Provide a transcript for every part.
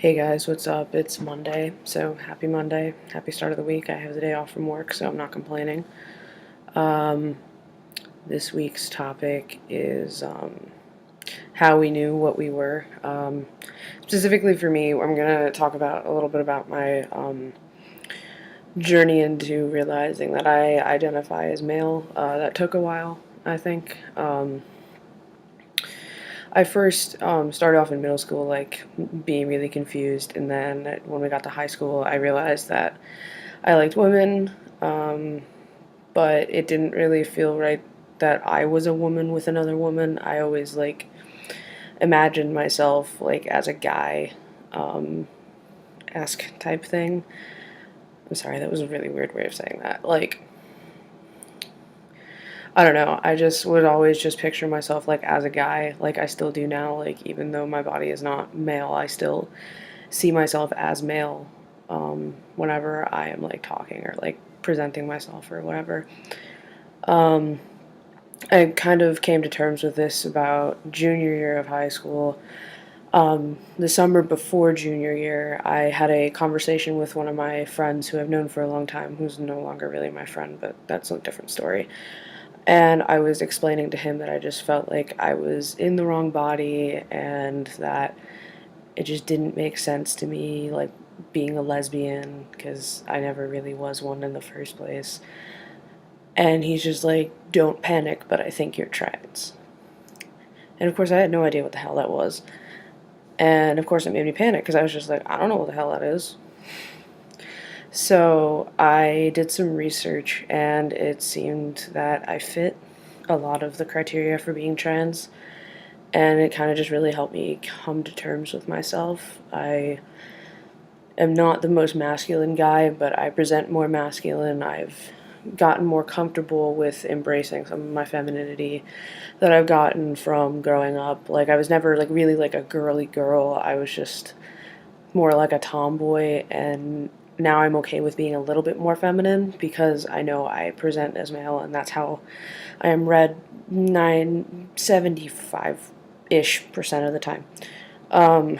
Hey guys, what's up? It's Monday, so happy Monday. Happy start of the week. I have the day off from work, so I'm not complaining. Um, this week's topic is how we knew what we were. Specifically for me, I'm going to talk about a little bit about my journey into realizing that I identify as male. That took a while, I think. I first started off in middle school, like being really confused, and then when we got to high school, I realized that I liked women, um, but it didn't really feel right that I was a woman with another woman. I always imagined myself like as a guy, um, esque type thing. I'm sorry, that was a really weird way of saying that. I don't know. I just would always just picture myself like as a guy, like I still do now. Like even though my body is not male, I still see myself as male whenever I am like talking or like presenting myself or whatever. Um, I kind of came to terms with this about junior year of high school. The summer before junior year, I had a conversation with one of my friends who I've known for a long time, who's no longer really my friend, but that's a different story. And I was explaining to him that I just felt like I was in the wrong body and that it just didn't make sense to me, like being a lesbian, because I never really was one in the first place. And he's just like, don't panic, but I think you're trans. And of course, I had no idea what the hell that was. And of course, it made me panic because I was just like, I don't know what the hell that is. So I did some research, and it seemed that I fit a lot of the criteria for being trans, and it kind of just really helped me come to terms with myself. I am not the most masculine guy, but I present more masculine. I've gotten more comfortable with embracing some of my femininity that I've gotten from growing up. Like I was never like really like a girly girl. I was just more like a tomboy, and now I'm okay with being a little bit more feminine because I know I present as male, and that's how I am read 975-ish% of the time. Um,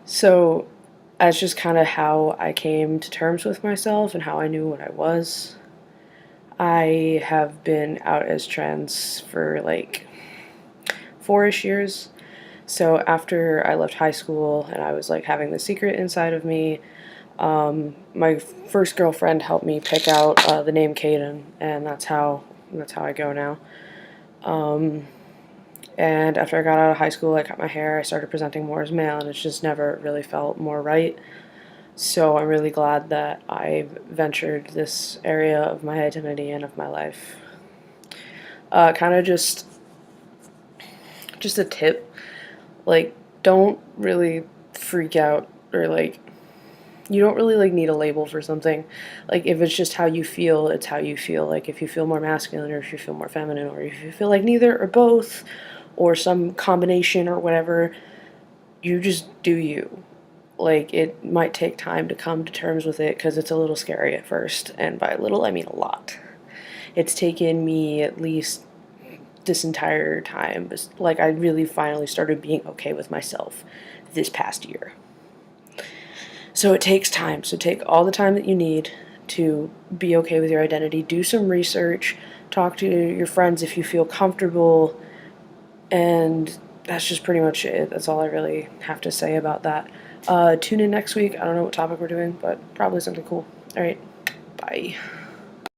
so that's just kind of how I came to terms with myself and how I knew what I was. I have been out as trans for like 4-ish years. So after I left high school and I was like having the secret inside of me, my first girlfriend helped me pick out the name Kaiden, and that's how I go now. Um, and after I got out of high school, I cut my hair. I started presenting more as male, and it's just never really felt more right. So I'm really glad that I ventured this area of my identity and of my life. Kind of just a tip, like don't really freak out or like you don't really like need a label for something. Like if it's just how you feel, it's how you feel. Like if you feel more masculine or if you feel more feminine or if you feel like neither or both or some combination or whatever, you just do you. Like it might take time to come to terms with it because it's a little scary at first, and by little I mean a lot. It's taken me at least this entire time, like I really finally started being okay with myself this past year. So it takes time. So take all the time that you need to be okay with your identity. Do some research. Talk to your friends if you feel comfortable. And that's just pretty much it. That's all I really have to say about that. Tune in next week. I don't know what topic we're doing, but probably something cool. All right. Bye.